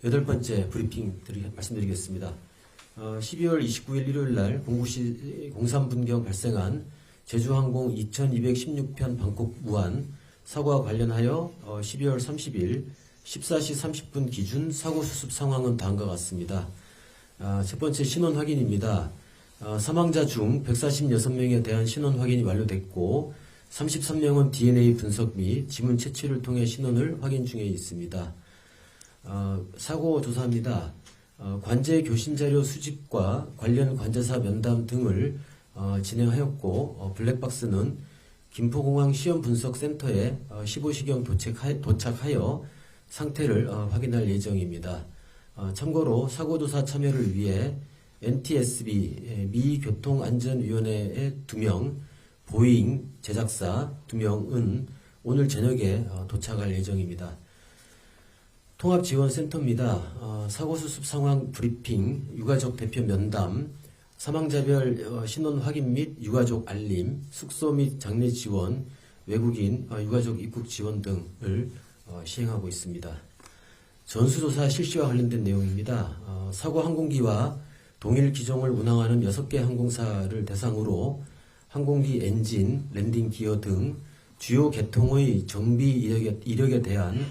8번째 브리핑 말씀드리겠습니다. 12월 29일 일요일 날 03분경 발생한 제주항공 2216편 방콕 무안 사고와 관련하여 12월 30일 14시 30분 기준 사고 수습 상황은 다음과 같습니다. 첫 번째 신원 확인입니다. 사망자 중 146명에 대한 신원 확인이 완료됐고 33명은 DNA 분석 및 지문 채취를 통해 신원을 확인 중에 있습니다. 사고 조사입니다. 관제 교신 자료 수집과 관련 관제사 면담 등을 진행하였고 블랙박스는 김포공항 시험분석센터에 15시경 도착하여 상태를 확인할 예정입니다. 참고로 사고조사 참여를 위해 NTSB 미교통안전위원회의 2명, 보잉 제작사 2명은 오늘 저녁에 도착할 예정입니다. 통합지원센터입니다. 사고수습 상황 브리핑, 유가족 대표 면담, 사망자별 신원 확인 및 유가족 알림, 숙소 및 장례 지원, 외국인 유가족 입국 지원 등을 시행하고 있습니다. 전수조사 실시와 관련된 내용입니다. 사고 항공기와 동일 기종을 운항하는 6개 항공사를 대상으로 항공기 엔진, 랜딩 기어 등 주요 계통의 정비 이력에 대한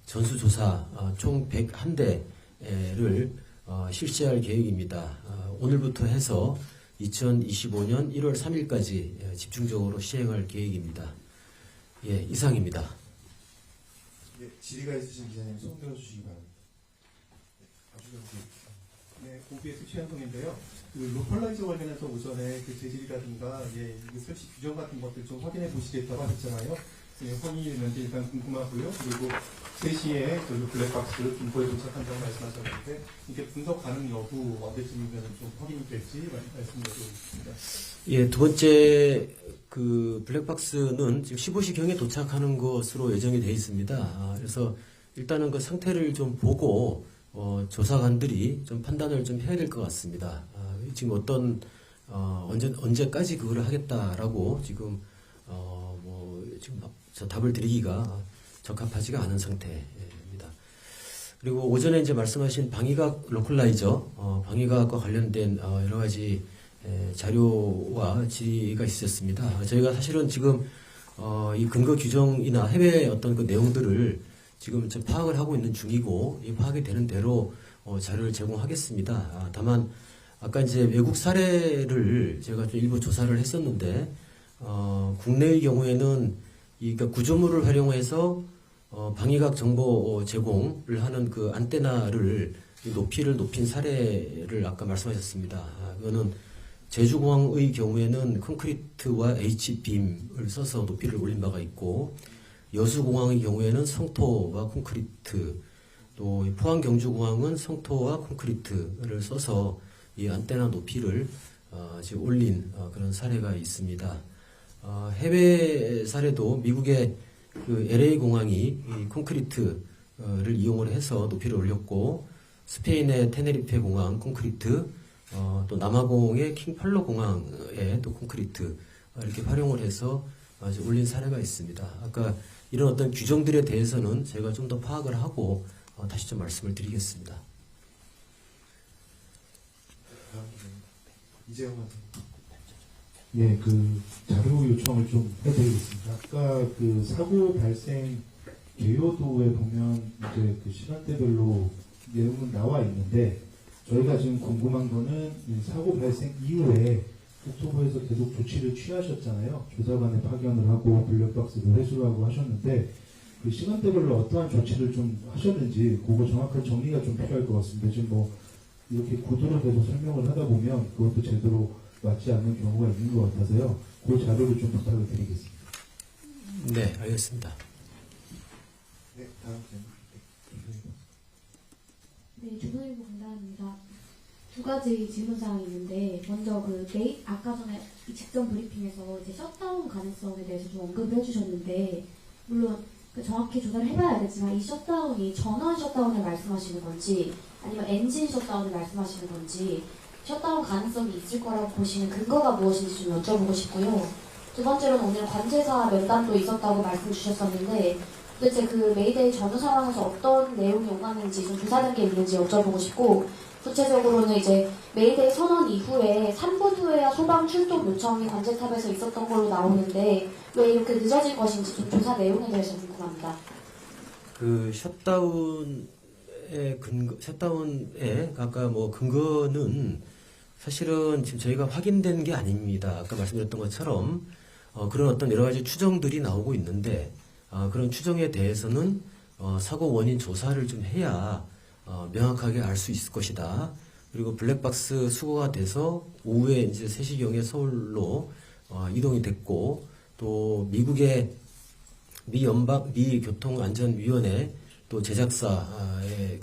전수조사 총 101대를 실시할 계획입니다. 오늘부터 해서 2025년 1월 3일까지 집중적으로 시행할 계획입니다. 예, 이상입니다. 네, 질의가 있으신 기자님 손 들어주시기 바랍니다. 네, OBS 최현성인데요. 그 로컬라이저 관련해서 오전에 그 재질이라든가 그 설치 규정 같은 것들 좀 확인해 보시겠다고 하셨잖아요. 확인이는지 일단 궁금하고요. 그리고 3시에 그 블랙박스 김포에 도착한다고 말씀하셨는데 이게 분석 가능 여부 언제쯤이면 좀 확인이 될지 말씀해 주시겠습니다. 예, 두 번째 그 블랙박스는 지금 15시경에 도착하는 것으로 예정이 되어 있습니다. 그래서 일단은 그 상태를 좀 보고 조사관들이 좀 판단을 좀 해야 될 것 같습니다. 지금 어떤 언제까지 그걸 하겠다라고 지금 지금 답을 드리기가 적합하지가 않은 상태입니다. 그리고 오전에 이제 말씀하신 방위각 로컬라이저, 방위각과 관련된 여러 가지 자료와 질의가 있었습니다. 저희가 사실은 지금 이 근거 규정이나 해외 어떤 그 내용들을 지금 좀 파악을 하고 있는 중이고 이 파악이 되는 대로 자료를 제공하겠습니다. 다만 아까 이제 외국 사례를 제가 좀 일부 조사를 했었는데 국내의 경우에는 그러니까 구조물을 활용해서 방위각 정보 제공을 하는 그 안테나를 높이를 높인 사례를 아까 말씀하셨습니다. 그거는 제주공항의 경우에는 콘크리트와 H빔을 써서 높이를 올린 바가 있고 여수공항의 경우에는 성토와 콘크리트, 또 포항 경주공항은 성토와 콘크리트를 써서 이 안테나 높이를 지금 올린 그런 사례가 있습니다. 해외 사례도 미국의 그 LA 공항이 이 콘크리트를 이용을 해서 높이를 올렸고 스페인의 테네리페 공항 콘크리트, 또 남아공의 킹팔로 공항에 또 콘크리트 이렇게 활용을 해서 올린 사례가 있습니다. 아까 이런 어떤 규정들에 대해서는 제가 좀 더 파악을 하고 다시 좀 말씀을 드리겠습니다. 이재용 예, 그 자료 요청을 좀 해드리겠습니다. 아까 그 사고 발생 개요도에 보면 이제 그 시간대별로 내용은 나와 있는데 저희가 지금 궁금한 거는 사고 발생 이후에 국토부에서 계속 조치를 취하셨잖아요. 조사관에 파견을 하고 블랙박스도 회수를 하고 하셨는데 그 시간대별로 어떠한 조치를 좀 하셨는지 그거 정확한 정리가 좀 필요할 것 같습니다. 지금 뭐 이렇게 구도로 계속 설명을 하다 보면 그것도 제대로 맞지 않는 경우가 있는 것 같아서요. 그 자료를 좀 부탁을 드리겠습니다. 네, 알겠습니다. 네, 다음 네, 조선일보 공단입니다. 두 가지 질문사항이 있는데 먼저 아까 전에 이 직전 브리핑에서 이제 셧다운 가능성에 대해서 좀 언급을 해주셨는데 물론 정확히 조사를 해봐야 알겠지만 이 셧다운이 전원 셧다운을 말씀하시는 건지 아니면 엔진 셧다운을 말씀하시는 건지 셧다운 가능성이 있을 거라고 보시는 근거가 무엇인지 좀 여쭤보고 싶고요. 두 번째로는 오늘 관제사 면담도 있었다고 말씀 주셨었는데 도대체 그 메이데이 전후 상황에서 어떤 내용이 오갔는지 좀 조사된 게 있는지 여쭤보고 싶고, 구체적으로는 이제 메이데이 선언 이후에 3분 후에야 소방 출동 요청이 관제탑에서 있었던 걸로 나오는데 왜 이렇게 늦어진 것인지 좀 조사 내용에 대해서 궁금합니다. 그 셧다운의 아까 뭐 근거는 사실은 지금 저희가 확인된 게 아닙니다. 아까 말씀드렸던 것처럼 그런 어떤 여러 가지 추정들이 나오고 있는데 그런 추정에 대해서는 사고 원인 조사를 좀 해야 명확하게 알 수 있을 것이다. 그리고 블랙박스 수거가 돼서 오후에 이제 3시경에 서울로 이동이 됐고 또 미국의 미 교통안전위원회 또 제작사의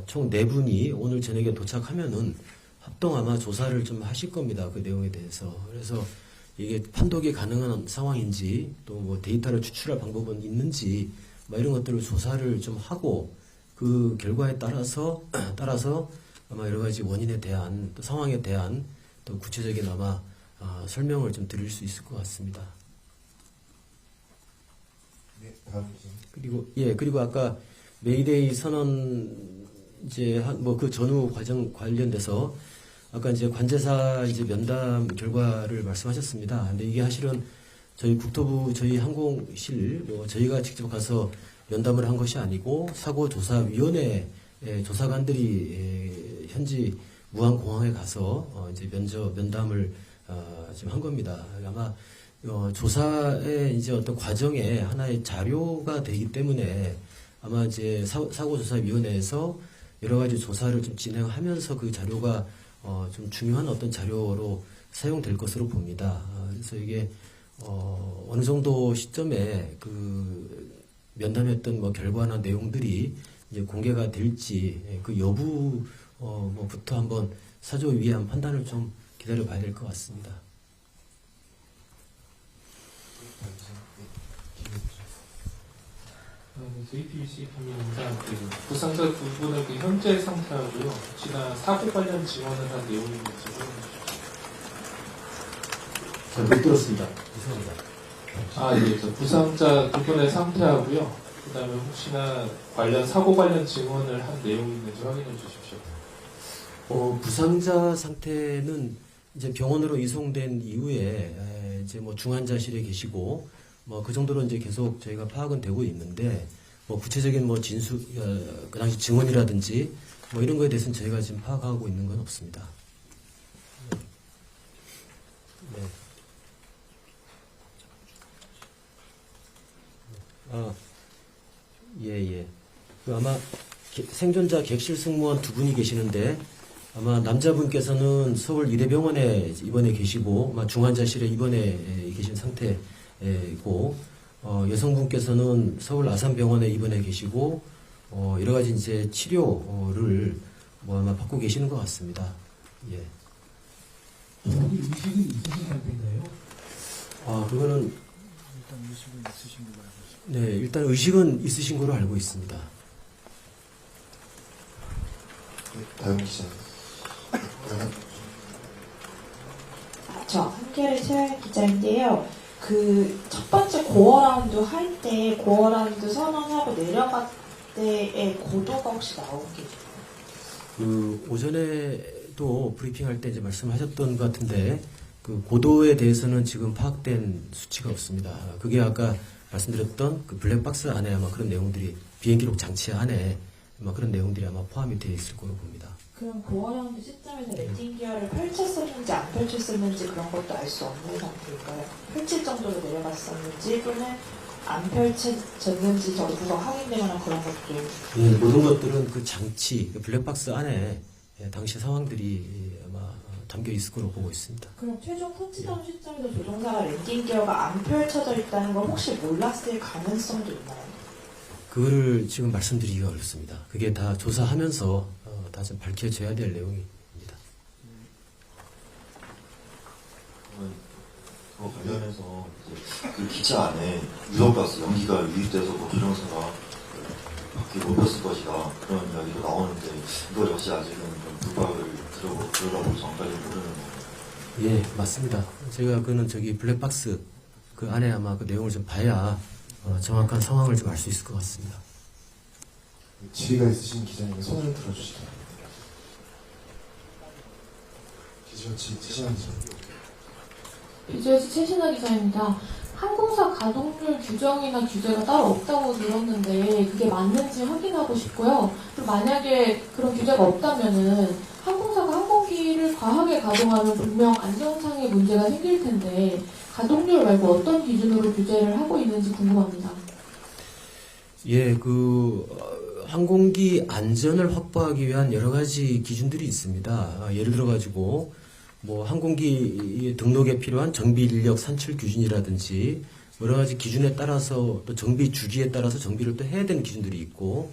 총 4분이 오늘 저녁에 도착하면은 합동 아마 조사를 좀 하실 겁니다. 그 내용에 대해서. 그래서 이게 판독이 가능한 상황인지 또 뭐 데이터를 추출할 방법은 있는지 뭐 이런 것들을 조사를 좀 하고 그 결과에 따라서 아마 여러 가지 원인에 대한 또 상황에 대한 또 구체적인 아마 설명을 좀 드릴 수 있을 것 같습니다. 네, 다음 그리고 아까 메이데이 선언 이제 뭐 그 전후 과정 관련돼서 아까 이제 관제사 이제 면담 결과를 말씀하셨습니다. 근데 이게 사실은 저희 국토부 저희 항공실 뭐 저희가 직접 가서 면담을 한 것이 아니고 사고조사위원회 조사관들이 현지 무안공항에 가서 이제 면담을 지금 한 겁니다. 아마 조사의 이제 어떤 과정에 하나의 자료가 되기 때문에 아마 이제 사고조사위원회에서 여러 가지 조사를 좀 진행하면서 그 자료가 좀 중요한 어떤 자료로 사용될 것으로 봅니다. 그래서 이게 어느 정도 시점에 그 면담했던 뭐 결과나 내용들이 이제 공개가 될지 그 여부 뭐부터 한번 사조위한 판단을 좀 기다려봐야 될 것 같습니다. JTBC 김민입니다. 부상자 두 분의 그 현재 상태하고요. 혹시나 사고 관련 지원을 한 내용이 있는지 잘 못 들었습니다. 죄송합니다. 예. 부상자 두 분의 상태하고요. 그 다음에 혹시나 사고 관련 지원을 한 내용이 있는지 확인해 주십시오. 부상자 상태는 이제 병원으로 이송된 이후에 이제 뭐 중환자실에 계시고 뭐 그 정도로 이제 계속 저희가 파악은 되고 있는데 뭐 구체적인 뭐 그 당시 증언이라든지 뭐 이런 거에 대해서는 저희가 지금 파악하고 있는 건 없습니다. 네. 예. 그 아마 생존자 객실 승무원 두 분이 계시는데 아마 남자분께서는 서울 이대병원에 입원해 계시고 아마 중환자실에 입원해 계신 상태고 여성분께서는 서울 아산병원에 입원해 계시고 여러 가지 이제 치료를 뭐 아마 받고 계시는 것 같습니다. 예. 여기 의식은 있으신 상태인가요? 그거는 일단 의식은 있으신 걸로 알고 있습니다. 네, 일단 의식은 있으신 걸로 알고 있습니다. 다음 기자. 저 한겨레 최현 기자인데요. 그 첫 번째 고어 라운드 할 때 고어 라운드 선언하고 내려갈 때의 고도가 혹시 나온 게 있나요? 그 오전에도 브리핑할 때 이제 말씀하셨던 것 같은데 그 고도에 대해서는 지금 파악된 수치가 없습니다. 그게 아까 말씀드렸던 그 블랙박스 안에 아마 그런 내용들이 비행기록 장치 안에 아마 그런 내용들이 아마 포함이 되어 있을 거로 봅니다. 그럼 고어 라운드 시점에서 랜딩 기어를 펼쳤었는지 안 펼쳤었는지 그런 것도 알 수 없는 상태일까요? 펼칠 정도로 내려갔었는지 또는 안 펼쳐졌는지 정도가 확인되거나 그런 것도. 예, 모든 것들은 그 장치, 그 블랙박스 안에 당시 상황들이 아마 담겨 있을 거로 보고 있습니다. 그럼 최종 터치다운 시점에서 조종사가 랜딩 기어가 안 펼쳐져 있다는 걸 혹시 몰랐을 가능성도 있나요? 그거를 지금 말씀드리기가 어렵습니다. 그게 다 조사하면서 다 좀 밝혀져야 될 내용입니다. 그거 관련해서 이제 그 기차 안에 유성가스 연기가 유입돼서 뭐 조종사가 밖에 못 폈을 것이다 그런 이야기도 나오는데 이거 역시 아직은 좀 불박을 들어보기 전까지 모르는 거예요. 예, 맞습니다. 제가 그는 저기 블랙박스 그 안에 아마 그 내용을 좀 봐야 정확한 상황을 좀 알 수 있을 것 같습니다. 지위가 있으신 기자님의 손을 들어주시기 바랍니다. 기자치 최신한 기자. 비주얼스 최신아 기자입니다. 항공사 가동률 규정이나 규제가 따로 없다고 들었는데 그게 맞는지 확인하고 싶고요. 그리고 만약에 그런 규제가 없다면은 항공사가 항공기를 과하게 가동하면 분명 안전상의 문제가 생길 텐데 가동률 말고 어떤 기준으로 규제를 하고 있는지 궁금합니다. 예, 항공기 안전을 확보하기 위한 여러 가지 기준들이 있습니다. 예를 들어 가지고 항공기 등록에 필요한 정비 인력 산출 기준이라든지 여러 가지 기준에 따라서 또 정비 주기에 따라서 정비를 또 해야 되는 기준들이 있고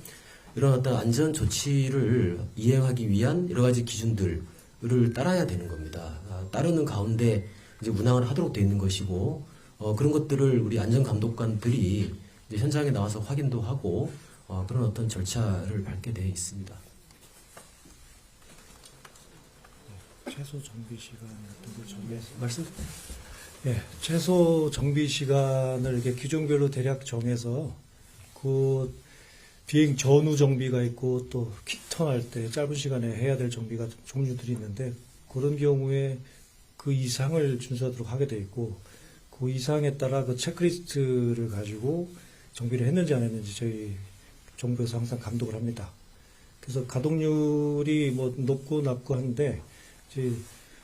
이런 어떤 안전 조치를 이행하기 위한 여러 가지 기준들을 따라야 되는 겁니다. 따르는 가운데 이제 운항을 하도록 되어 있는 것이고 그런 것들을 우리 안전감독관들이 이제 현장에 나와서 확인도 하고 그런 어떤 절차를 밟게 되어 있습니다. 최소 정비 시간 같은 거 말씀? 예, 최소 정비 시간을 이렇게 규정별로 대략 정해서 그 비행 전후 정비가 있고 또 킥턴할 때 짧은 시간에 해야 될 정비가 종류들이 있는데 그런 경우에 그 이상을 준수하도록 하게 돼 있고 그 이상에 따라 그 체크리스트를 가지고 정비를 했는지 안 했는지 저희 정부에서 항상 감독을 합니다. 그래서 가동률이 높고 낮고 하는데 이제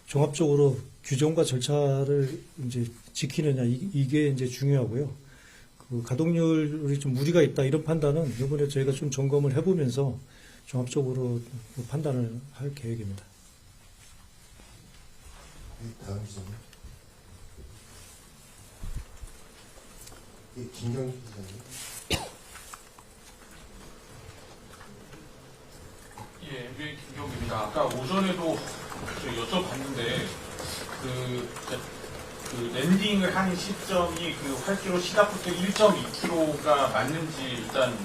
종합적으로 규정과 절차를 이제 지키느냐 이게 이제 중요하고요. 그 가동률이 좀 무리가 있다 이런 판단은 이번에 저희가 좀 점검을 해보면서 종합적으로 판단을 할 계획입니다. 다음 기자님. 김경희 기자님. 예, MBN 김경기입니다. 아까 오전에도 여쭤봤는데 그 랜딩을 한 시점이 그 활주로 시작부터 1.2km가 맞는지 일단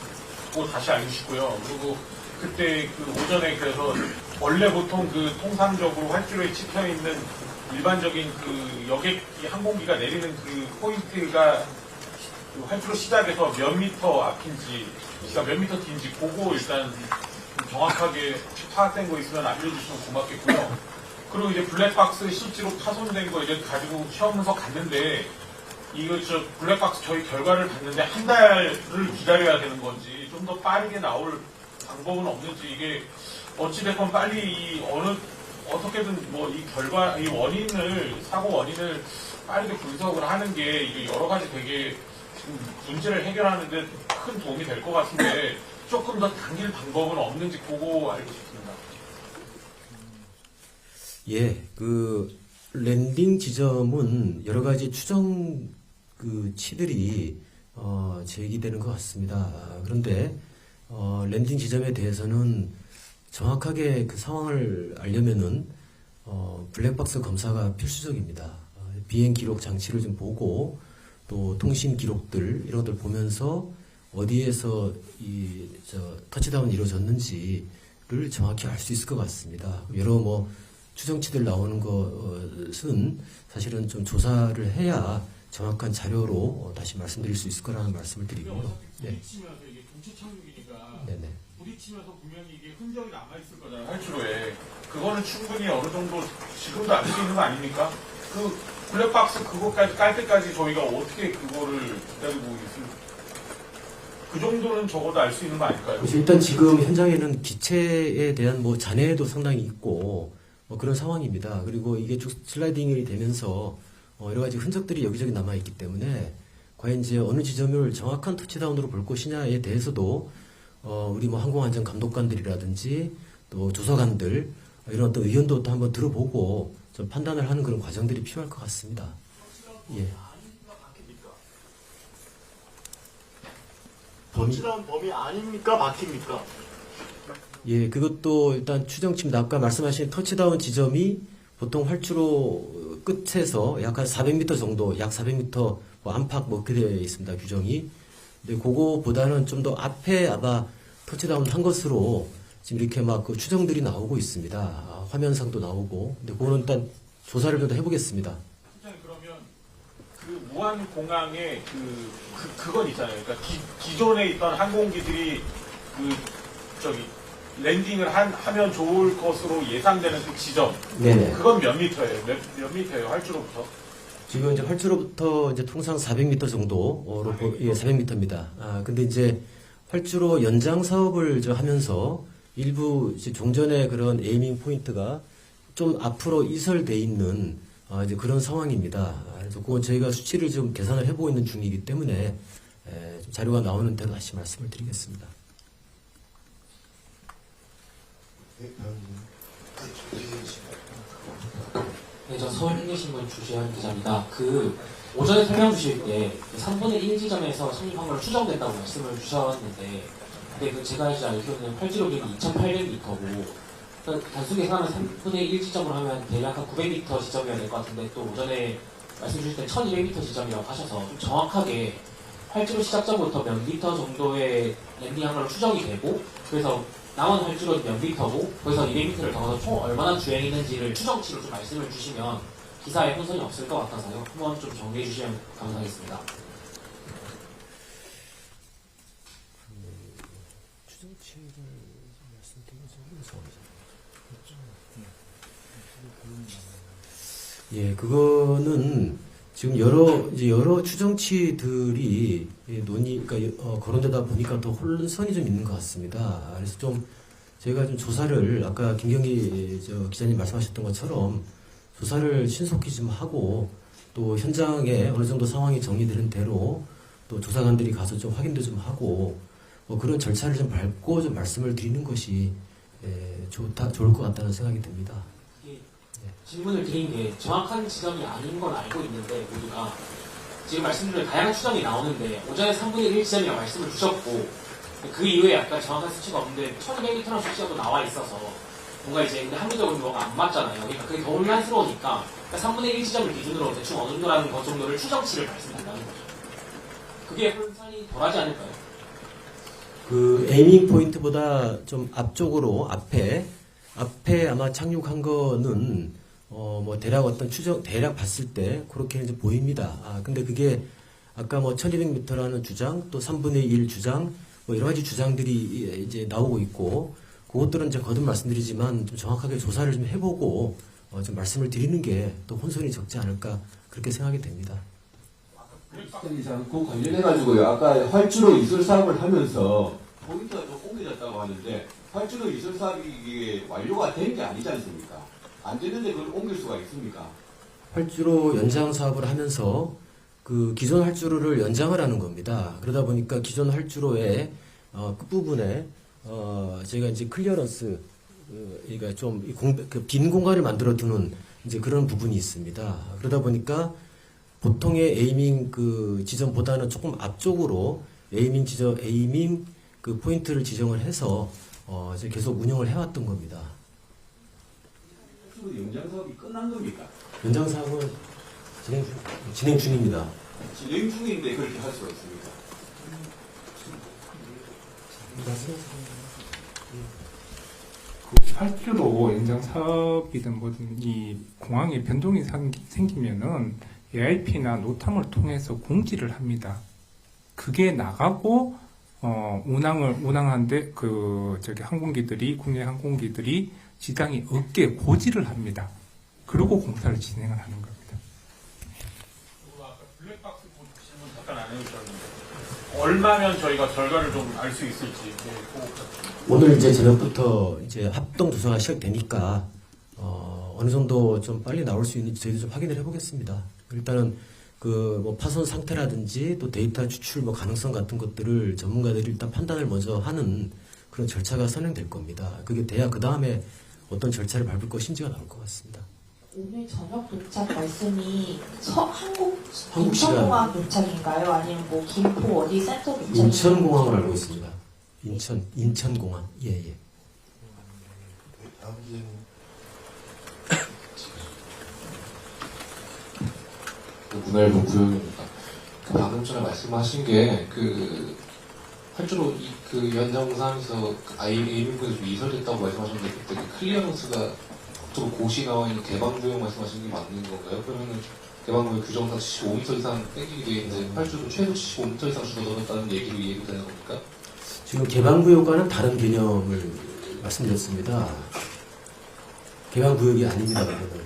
그거 다시 알려주시고요. 그리고 그때 그 오전에 그래서 원래 보통 그 통상적으로 활주로에 찍혀 있는 일반적인 그 여객 항공기가 내리는 그 포인트가 그 활주로 시작에서 몇 미터 앞인지, 몇 미터 뒤인지 그거 일단 정확하게 파악된 거 있으면 알려주시면 고맙겠고요. 그리고 이제 블랙박스 실제로 파손된 거 이제 가지고 시험문서 갔는데 이거 블랙박스 저희 결과를 봤는데 한 달을 기다려야 되는 건지 좀 더 빠르게 나올 방법은 없는지 이게 어찌됐건 빨리 어떻게든 이 결과, 이 사고 원인을 빠르게 분석을 하는 게 이게 여러 가지 되게 지금 문제를 해결하는데 큰 도움이 될 것 같은데 조금 더 당길 방법은 없는지 그거 알고 싶습니다. 예, 랜딩 지점은 여러 가지 추정 치들이 제기되는 것 같습니다. 그런데 랜딩 지점에 대해서는 정확하게 그 상황을 알려면은 블랙박스 검사가 필수적입니다. 비행 기록 장치를 좀 보고 또 통신 기록들 이런 것들 보면서 어디에서 터치다운이 이루어졌는지를 정확히 알 수 있을 것 같습니다. 여러 추정치들 나오는 것은 사실은 좀 조사를 해야 정확한 자료로 다시 말씀드릴 수 있을 거라는 말씀을 드리고요. 부딪히면서 이게 동체 착륙이니까 네네. 부딪히면서 분명히 이게 흔적이 남아있을 거잖아요. 활주로에. 그거는 충분히 어느 정도 지금도 알 수 있는 거 아닙니까? 그 블랙박스 그거까지 깔 때까지 저희가 어떻게 그거를 기다리고 그 정도는 적어도 알 수 있는 거 아닐까요? 일단 지금 현장에는 기체에 대한 잔해도 상당히 있고 그런 상황입니다. 그리고 이게 쭉 슬라이딩이 되면서 여러 가지 흔적들이 여기저기 남아 있기 때문에 과연 이제 어느 지점을 정확한 터치다운으로 볼 것이냐에 대해서도 우리 항공안전 감독관들이라든지 또 조사관들 이런 어떤 의견도 또 한번 들어보고 좀 판단을 하는 그런 과정들이 필요할 것 같습니다. 예. 터치다운 범위 아닙니까? 박힙니까? 예, 그것도 일단 추정치입니다. 아까 말씀하신 터치다운 지점이 보통 활주로 끝에서 약 한 400m 정도, 약 400m 안팎 그렇게 되어 있습니다. 규정이. 근데 그거보다는 좀 더 앞에 아마 터치다운 한 것으로 지금 이렇게 추정들이 나오고 있습니다. 화면상도 나오고. 근데 그거는 일단 조사를 좀 더 해보겠습니다. 실장님 그러면 그 그 무안공항에 그건 있잖아요. 그러니까 기존에 있던 항공기들이 랜딩을 하면 좋을 것으로 예상되는 그 지점. 네네. 그건 몇 미터예요? 몇 미터예요? 활주로부터? 지금 이제 활주로부터 이제 통상 400m 정도로, 예, 400m입니다. 근데 이제 활주로 연장 사업을 하면서 일부 이제 종전의 그런 에이밍 포인트가 좀 앞으로 이설돼 있는 이제 그런 상황입니다. 그래서 그건 저희가 수치를 좀 계산을 해보고 있는 중이기 때문에 좀 자료가 나오는 대로 다시 말씀을 드리겠습니다. 네, 저 서울행정신문 주시한 기자입니다. 오전에 설명 주실 때 3분의 1 지점에서 착륙 확률 추정된다고 말씀을 주셨는데, 근데 제가 이제 알기로는 활주로 길이 2,800m고, 단순 계산하면 3분의 1 지점으로 하면 대략 한 900m 지점이어야 될 것 같은데, 또 오전에 말씀 주실 때 1200m 지점이라고 하셔서 좀 정확하게 활주로 시작점부터 몇 미터 정도의 랜딩 확률로 추정이 되고, 그래서 남은 활주로는 몇 미터고, 거기서 200m를 더해서 총 얼마나 주행이 있는지를 추정치로 좀 말씀을 주시면 기사에 혼선이 없을 것 같아서요. 한번 좀 정리해 주시면 감사하겠습니다. 예, 그거는 지금 여러 추정치들이 거론되다 보니까 더 혼선이 좀 있는 것 같습니다. 그래서 좀 저희가 좀 조사를 아까 김경기 기자님 말씀하셨던 것처럼 조사를 신속히 좀 하고 또 현장에 어느 정도 상황이 정리되는 대로 또 조사관들이 가서 좀 확인도 좀 하고 그런 절차를 좀 밟고 좀 말씀을 드리는 것이 좋을 것 같다는 생각이 듭니다. 질문을 드린 게 정확한 지점이 아닌 건 알고 있는데 모두가 지금 말씀드린 다양한 추정이 나오는데 오전에 3분의 1 지점이라고 말씀을 주셨고 그 이후에 약간 정확한 수치가 없는데 1200m라는 수치가 또 나와 있어서 뭔가 이제 근데 합리적으로 뭐가 안 맞잖아요. 그러니까 그게 더 혼란스러우니까 3분의 1 지점을 기준으로 대충 어느 정도라는 것 정도를 추정치를 말씀드린다는 거죠. 그게 혼선이 덜하지 않을까요? 에이밍 포인트보다 좀 앞쪽으로 앞에 아마 착륙한 거는 대략 대략 봤을 때 그렇게 이제 보입니다. 근데 그게 아까 1200m라는 주장, 또 3분의 1 주장, 여러 가지 주장들이 이제 나오고 있고, 그것들은 이제 거듭 말씀드리지만 좀 정확하게 조사를 좀 해보고, 좀 말씀을 드리는 게 또 혼선이 적지 않을까, 그렇게 생각이 됩니다. 시스템이지 않고 관련해가지고요. 아까 활주로 이술 사업을 하면서 포인트가 좀 옮겨졌다고 하는데, 활주로 이술 사업이 이게 완료가 된 게 아니지 않습니까? 안 되는데 그걸 옮길 수가 있습니까? 활주로 연장 사업을 하면서 기존 활주로를 연장을 하는 겁니다. 그러다 보니까 기존 활주로의 끝부분에 저희가 이제 클리어런스, 그러니까 좀 빈 공간을 만들어 두는 이제 그런 부분이 있습니다. 그러다 보니까 보통의 에이밍 지점보다는 조금 앞쪽으로 에이밍 포인트를 지정을 해서 이제 계속 운영을 해왔던 겁니다. 연장 사업이 끝난 겁니까? 연장 사업은 진행 중입니다. 진행 중인데 그렇게 할 수가 있습니까? 활주로 연장 사업이든 뭐든 이 공항에 변동이 생기면은 AIP나 노탐을 통해서 공지를 합니다. 그게 나가고 운항하는데 항공기들이 국내 항공기들이 지장이 없게 고지를 합니다. 그리고 공사를 진행을 하는 겁니다. 아까 블랙박스 질문 잠깐 안 해주셨는데 얼마면 저희가 결과를 좀 알 수 있을지. 오늘 이제 저녁부터 이제 합동 조사가 시작되니까 어느 정도 좀 빨리 나올 수 있는지 저희도 좀 확인을 해보겠습니다. 일단은 파손 상태라든지 또 데이터 추출 가능성 같은 것들을 전문가들이 일단 판단을 먼저 하는 그런 절차가 선행될 겁니다. 그게 돼야 그 다음에 어떤 절차를 밟을 것인지가 나올 것 같습니다. 오늘 저녁 도착 말씀이 한국 인천공항 도착인가요? 아니면 김포 어디 센터 도착인가요? 인천공항을 알고 있습니다. 인천공항. 예. 다음 기자님. 문화일보 구영입니다. 방금 전에 말씀하신 게 활주로 연장사항에서 에이밍에서 이설됐다고 말씀하셨는데 그때 클리어런스가 좀 고시 나와 있는 개방 조형 말씀하신 게 맞는 건가요? 그러면은 개방구역 규정상 75m 이상 땡기게 돼 있는데 활주로 최소 75m 이상 주로 넘었다는 얘기로 이해되는 겁니까? 지금 개방구역과는 다른 개념을 말씀드렸습니다. 개방구역이 아닙니다. 그거는.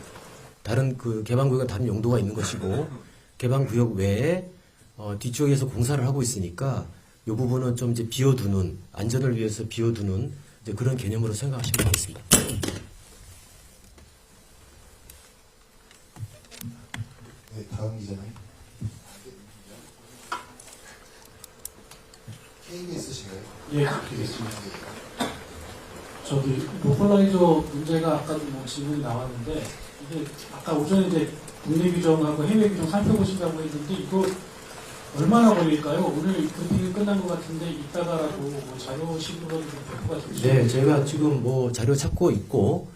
다른 개방구역은 다른 용도가 있는 것이고 개방구역 외에 뒤쪽에서 공사를 하고 있으니까 이 부분은 좀 이제 비워두는 안전을 위해서 비워두는 이제 그런 개념으로 생각하시면 되겠습니다. 네, 다음 기자님. KBS신가요? 예, 드리겠습니다. 저기 로컬라이저 문제가 아까도 뭐 질문이 나왔는데 이게 아까 오전에 이제 국내 규정하고 해외 규정 살펴보신다고 했는데 이거 얼마나 걸릴까요? 오늘 브리핑이 끝난 것 같은데 이따가라도 뭐 자료식으로 좀 배포가 되시죠? 네, 저희가 지금 뭐 자료 찾고 있고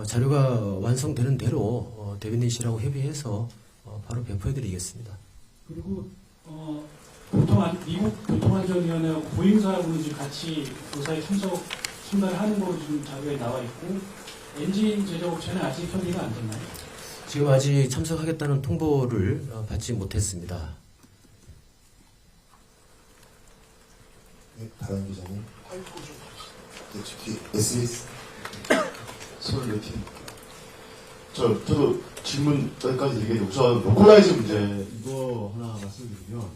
자료가 완성되는 대로 대변인실하고 협의해서 바로 배포해드리겠습니다. 그리고 미국 교통안전위원회하고 보잉사하고는 지금 같이 조사에 참가를 하는 걸로 지금 자료에 나와 있고 엔진 제조업체는 아직 협의가 안 됐나요? 지금 아직 참석하겠다는 통보를 받지 못했습니다. 네, 다음 기자님. SBS 서울 매팀. 저도 질문 여기까지 드리겠고, 저 로컬라이즈 문제 이거 하나 말씀드리면,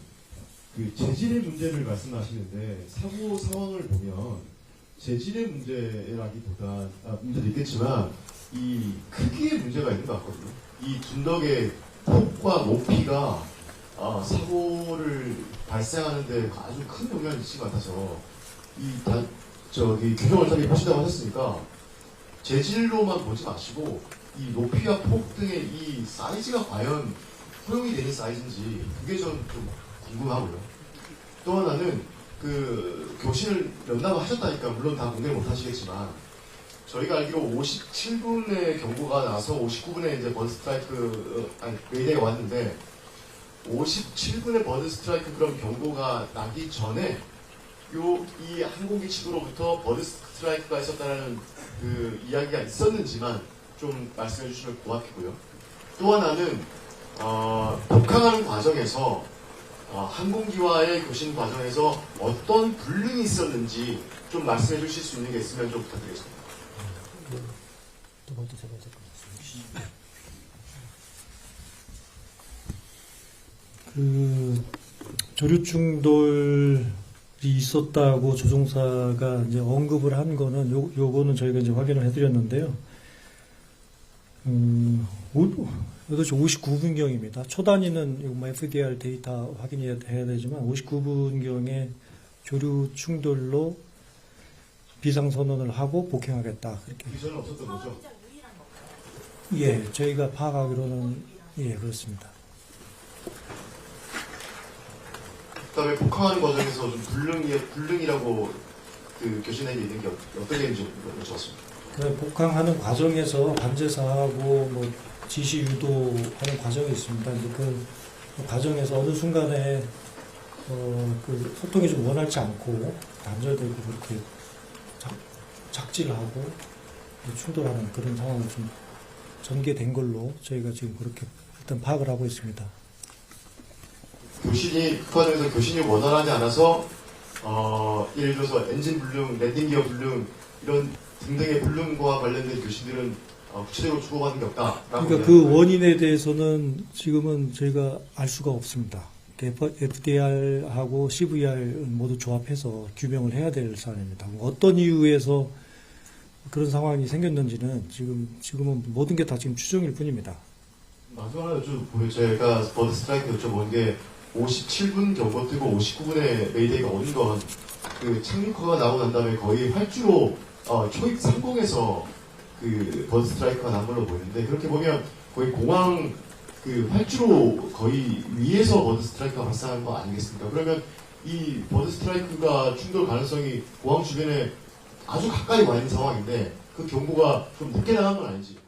그 재질의 문제를 말씀하시는데 사고 상황을 보면 재질의 문제라기보다 문제도 있겠지만 이 크기의 문제가 있는 것 같거든요. 이 둔덕의 폭과 높이가 사고를 발생하는데 아주 큰 영향을 미치는 것 같아서 규정을 자기 보신다고 하셨으니까 재질로만 보지 마시고 이 높이와 폭 등의 이 사이즈가 과연 허용이 되는 사이즈인지 그게 좀 궁금하고요. 또 하나는 교신을 연락을 하셨다니까 물론 다 공개 못 하시겠지만 저희가 알기로 57분의 경고가 나서 59분에 이제 버드 스트라이크 메이데이가 왔는데 57분의 버드 스트라이크 그런 경고가 나기 전에 이 항공기 측으로부터 버드 스트라이크가 있었다는 그 이야기가 있었는지만 좀 말씀해 주시면 고맙겠고요. 또 하나는 복항하는 과정에서 항공기와의 교신 과정에서 어떤 불능이 있었는지 좀 말씀해 주실 수 있는 게 있으면 좀 부탁드리겠습니다. 두 번째, 세 번째. 조류 충돌이 있었다고 조종사가 이제 언급을 한 거는 요거는 저희가 이제 확인을 해드렸는데요. 8시 59분경입니다. 초단위는 FDR 데이터 확인해야 되지만 59분경에 조류 충돌로 비상선언을 하고 복행하겠다. 그렇게. 그 전에 없었던 거죠? 예, 저희가 파악하기로는 예, 그렇습니다. 그다음에 복항하는 과정에서 좀 불능이라고 그 교신에게 있는 게 어떤 게 있는지 여쭤봤습니다. 복항하는 과정에서 관제사하고 뭐 지시 유도하는 과정이 있습니다. 이제 그 과정에서 어느 순간에 그 소통이 좀 원활치 않고 단절되고 그렇게 작질을 하고 충돌하는 그런 상황이 좀 전개된 걸로 저희가 지금 그렇게 일단 파악을 하고 있습니다. 그 과정에서 교신이 원활하지 않아서 예를 들어서 엔진 불능, 랜딩 기어 불능 이런 등등의 불능과 관련된 교신들은 구체적으로 주고받는 게 없다. 그러니까 그 원인에 대해서는 지금은 저희가 알 수가 없습니다. FDR하고 CVR은 모두 조합해서 규명을 해야 될 사안입니다. 어떤 이유에서 그런 상황이 생겼는지는 지금은 모든 게 다 지금 추정일 뿐입니다. 마지막 하나 여쭤보면 제가 버드 스트라이크 여쭤본 게 57분 경고 뜨고 59분에 메이데이가 오는 건 그 착륙허가 나오고 난 다음에 거의 활주로 초입 상공에서 그 버드 스트라이크가 난 걸로 보이는데 그렇게 보면 거의 공항 그 활주로 거의 위에서 버드 스트라이크가 발생한 거 아니겠습니까? 그러면 이 버드 스트라이크가 충돌 가능성이 공항 주변에 아주 가까이 와 있는 상황인데 그 경고가 좀 늦게 나간 건 아닌지